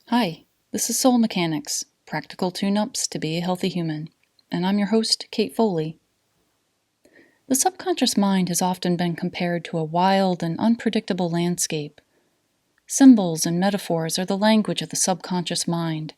Hi, this is Soul Mechanics, practical tune-ups to be a healthy human, and I'm your host, Kate Foley. The subconscious mind has often been compared to a wild and unpredictable landscape. Symbols and metaphors are the language of the subconscious mind.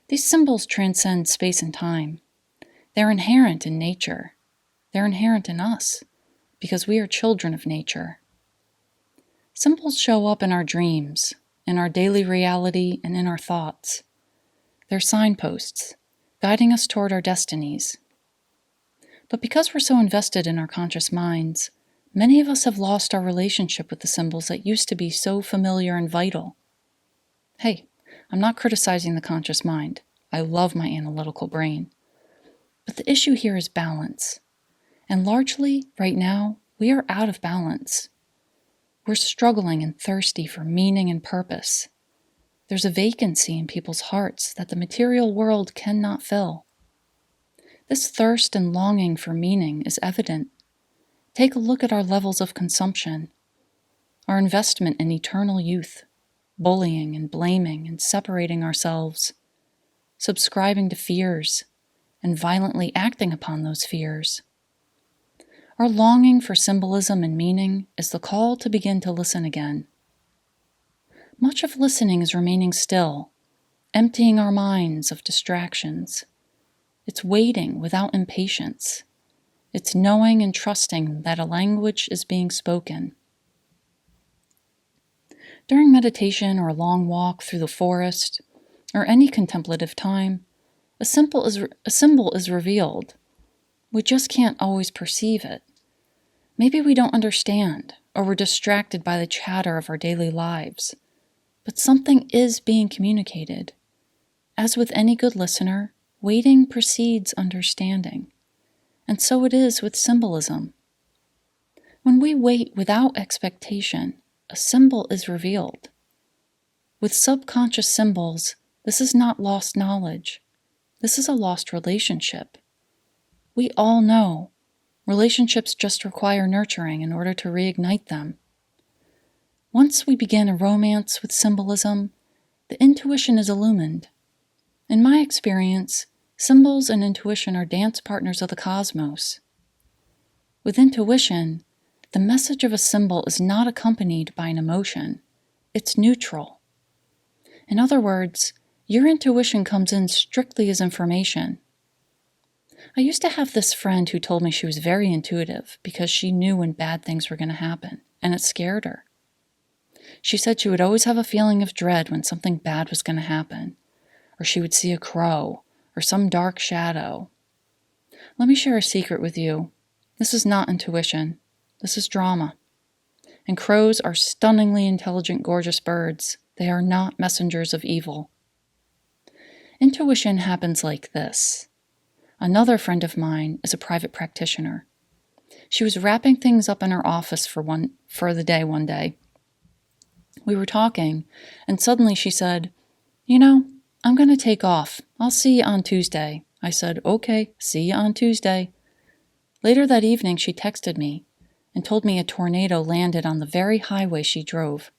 These symbols transcend space and time. They're inherent in nature. They're inherent in us, because we are children of nature. Symbols show up in our dreams, in our daily reality, and in our thoughts. They're signposts, guiding us toward our destinies. But because we're so invested in our conscious minds, many of us have lost our relationship with the symbols that used to be so familiar and vital. Hey, I'm not criticizing the conscious mind. I love my analytical brain. But the issue here is balance. And largely, right now, we are out of balance. We're struggling and thirsty for meaning and purpose. There's a vacancy in people's hearts that the material world cannot fill. This thirst and longing for meaning is evident. Take a look at our levels of consumption, our investment in eternal youth, bullying and blaming and separating ourselves, subscribing to fears, and violently acting upon those fears. Our longing for symbolism and meaning is the call to begin to listen again. Much of listening is remaining still, emptying our minds of distractions. It's waiting without impatience. It's knowing and trusting that a language is being spoken. During meditation or a long walk through the forest, or any contemplative time, a symbol is revealed. We just can't always perceive it. Maybe we don't understand, or we're distracted by the chatter of our daily lives. But something is being communicated. As with any good listener, waiting precedes understanding. And so it is with symbolism. When we wait without expectation, a symbol is revealed. With subconscious symbols, this is not lost knowledge. This is a lost relationship. We all know relationships just require nurturing in order to reignite them. Once we begin a romance with symbolism, the intuition is illumined. In my experience, symbols and intuition are dance partners of the cosmos. With intuition, the message of a symbol is not accompanied by an emotion. It's neutral. In other words, your intuition comes in strictly as information. I used to have this friend who told me she was very intuitive because she knew when bad things were going to happen, and it scared her. She said she would always have a feeling of dread when something bad was going to happen, or she would see a crow, or some dark shadow. Let me share a secret with you. This is not intuition. This is drama. And crows are stunningly intelligent, gorgeous birds. They are not messengers of evil. Intuition happens like this. Another friend of mine is a private practitioner. She was wrapping things up in her office for the day one day. We were talking, and suddenly she said, I'm going to take off. I'll see you on Tuesday. I said, okay, see you on Tuesday. Later that evening, she texted me and told me a tornado landed on the very highway she drove.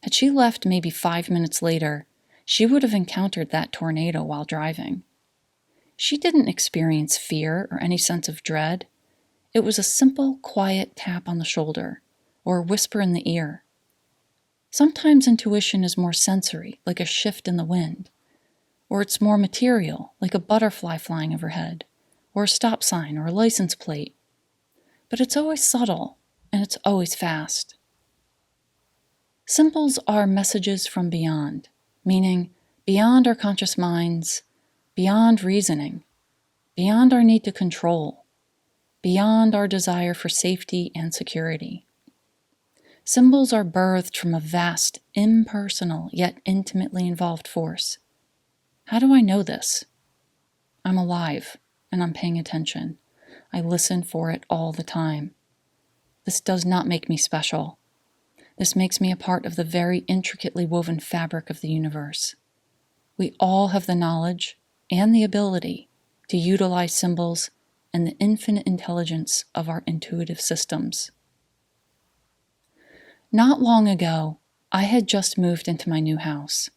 Had she left maybe 5 minutes later, she would have encountered that tornado while driving. She didn't experience fear or any sense of dread. It was a simple, quiet tap on the shoulder or a whisper in the ear. Sometimes intuition is more sensory, like a shift in the wind, or it's more material, like a butterfly flying overhead, or a stop sign or a license plate. But it's always subtle, and it's always fast. Symbols are messages from beyond, meaning beyond our conscious minds, beyond reasoning, beyond our need to control, beyond our desire for safety and security. Symbols are birthed from a vast, impersonal, yet intimately involved force. How do I know this? I'm alive, and I'm paying attention. I listen for it all the time. This does not make me special. This makes me a part of the very intricately woven fabric of the universe. We all have the knowledge and the ability to utilize symbols and the infinite intelligence of our intuitive systems. Not long ago, I had just moved into my new house,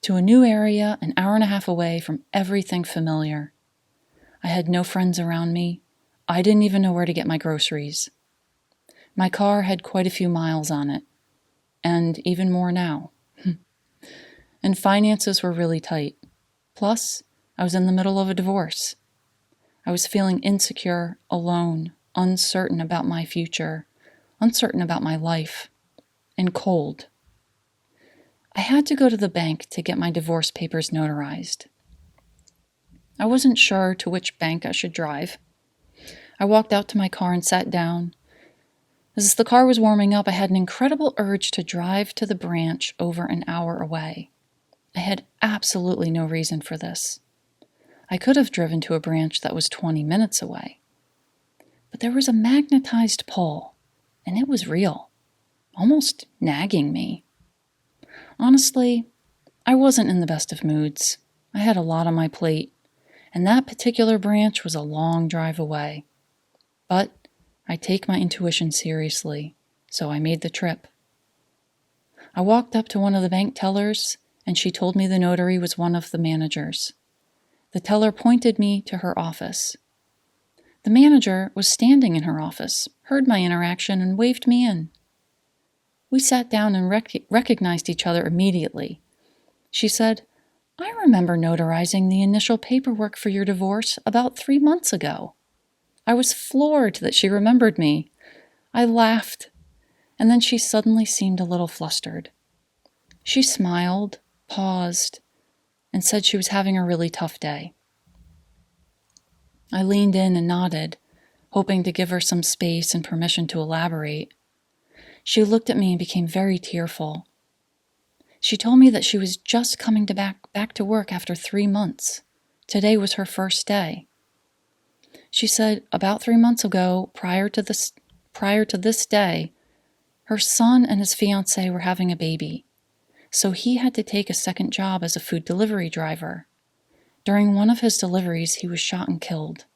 to a new area an hour and a half away from everything familiar. I had no friends around me. I didn't even know where to get my groceries. My car had quite a few miles on it, and even more now. And finances were really tight. Plus, I was in the middle of a divorce. I was feeling insecure, alone, uncertain about my future, uncertain about my life, and cold. I had to go to the bank to get my divorce papers notarized. I wasn't sure to which bank I should drive. I walked out to my car and sat down. As the car was warming up, I had an incredible urge to drive to the branch over an hour away. I had absolutely no reason for this. I could have driven to a branch that was 20 minutes away. But there was a magnetized pull, and it was real, almost nagging me. Honestly, I wasn't in the best of moods. I had a lot on my plate, and that particular branch was a long drive away. But I take my intuition seriously, so I made the trip. I walked up to one of the bank tellers, and she told me the notary was one of the managers. The teller pointed me to her office. The manager was standing in her office, heard my interaction, and waved me in. We sat down and recognized each other immediately. She said, "I remember notarizing the initial paperwork for your divorce about 3 months ago." I was floored that she remembered me. I laughed, and then she suddenly seemed a little flustered. She smiled, paused, and said she was having a really tough day. I leaned in and nodded, hoping to give her some space and permission to elaborate. She looked at me and became very tearful. She told me that she was just coming back to work after 3 months. Today was her first day. She said about 3 months ago, prior to this day, her son and his fiancée were having a baby, so he had to take a second job as a food delivery driver. During one of his deliveries, he was shot and killed.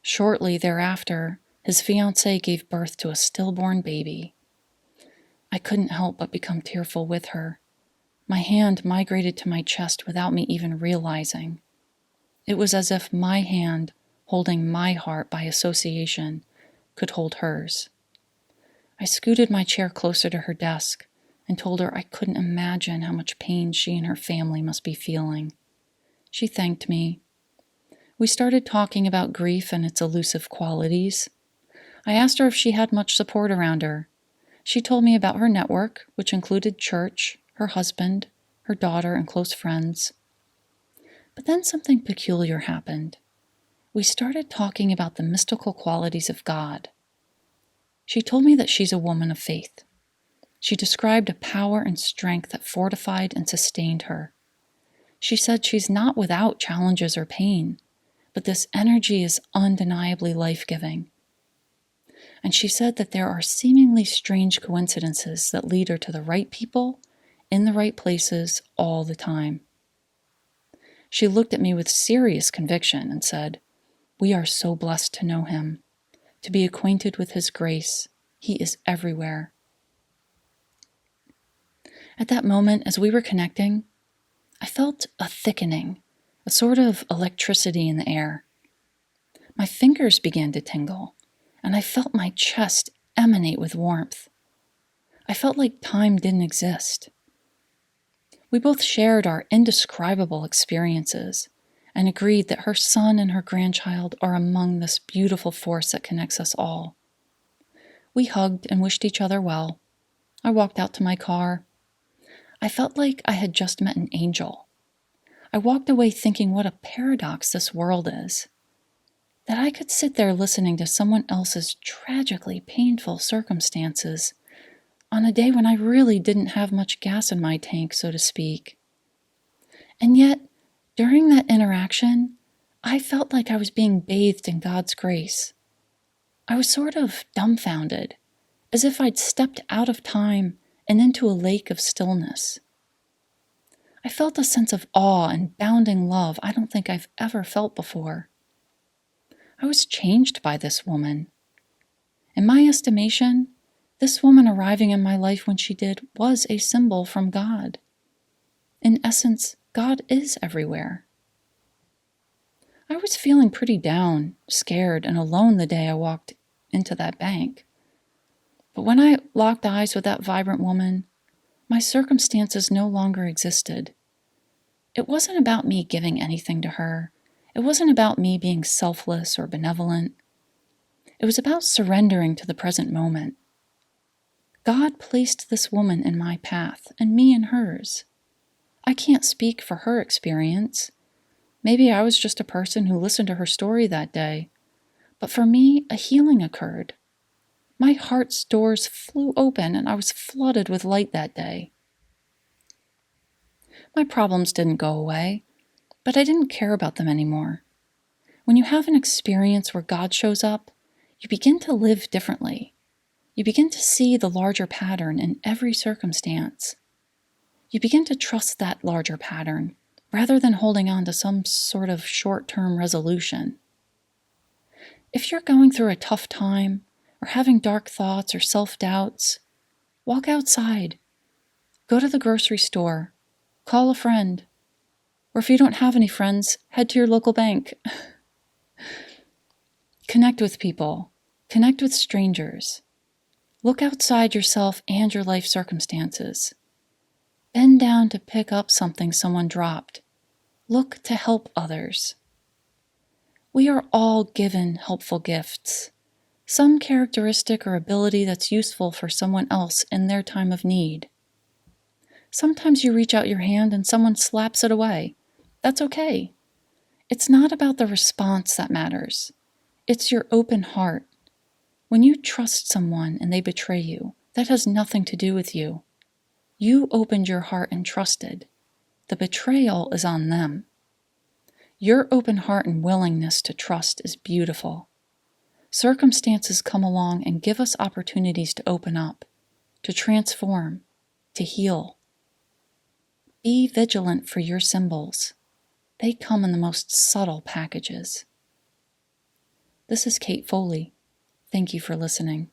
Shortly thereafter, his fiancée gave birth to a stillborn baby. I couldn't help but become tearful with her. My hand migrated to my chest without me even realizing. It was as if my hand, holding my heart by association, could hold hers. I scooted my chair closer to her desk and told her I couldn't imagine how much pain she and her family must be feeling. She thanked me. We started talking about grief and its elusive qualities. I asked her if she had much support around her. She told me about her network, which included church, her husband, her daughter, and close friends. But then something peculiar happened. We started talking about the mystical qualities of God. She told me that she's a woman of faith. She described a power and strength that fortified and sustained her. She said she's not without challenges or pain, but this energy is undeniably life-giving. And she said that there are seemingly strange coincidences that lead her to the right people, in the right places, all the time. She looked at me with serious conviction and said, "We are so blessed to know him, to be acquainted with his grace. He is everywhere." At that moment, as we were connecting, I felt a thickening, a sort of electricity in the air. My fingers began to tingle, and I felt my chest emanate with warmth. I felt like time didn't exist. We both shared our indescribable experiences and agreed that her son and her grandchild are among this beautiful force that connects us all. We hugged and wished each other well. I walked out to my car. I felt like I had just met an angel. I walked away thinking what a paradox this world is. That I could sit there listening to someone else's tragically painful circumstances on a day when I really didn't have much gas in my tank, so to speak. And yet, during that interaction, I felt like I was being bathed in God's grace. I was sort of dumbfounded, as if I'd stepped out of time and into a lake of stillness. I felt a sense of awe and bounding love I don't think I've ever felt before. I was changed by this woman. In my estimation, This woman arriving in my life when she did was a symbol from God. In essence, God is everywhere. I was feeling pretty down, scared, and alone the day I walked into that bank. But when I locked eyes with that vibrant woman, my circumstances no longer existed. It wasn't about me giving anything to her. It wasn't about me being selfless or benevolent. It was about surrendering to the present moment. God placed this woman in my path, and me in hers. I can't speak for her experience. Maybe I was just a person who listened to her story that day. But for me, a healing occurred. My heart's doors flew open, and I was flooded with light that day. My problems didn't go away, but I didn't care about them anymore. When you have an experience where God shows up, you begin to live differently. You begin to see the larger pattern in every circumstance. You begin to trust that larger pattern rather than holding on to some sort of short-term resolution. If you're going through a tough time or having dark thoughts or self-doubts, walk outside. Go to the grocery store. Call a friend. Or if you don't have any friends, head to your local bank. Connect with people. Connect with strangers. Look outside yourself and your life circumstances. Bend down to pick up something someone dropped. Look to help others. We are all given helpful gifts, some characteristic or ability that's useful for someone else in their time of need. Sometimes you reach out your hand and someone slaps it away. That's okay. It's not about the response that matters. It's your open heart. When you trust someone and they betray you, that has nothing to do with you. You opened your heart and trusted. The betrayal is on them. Your open heart and willingness to trust is beautiful. Circumstances come along and give us opportunities to open up, to transform, to heal. Be vigilant for your symbols. They come in the most subtle packages. This is Kate Foley. Thank you for listening.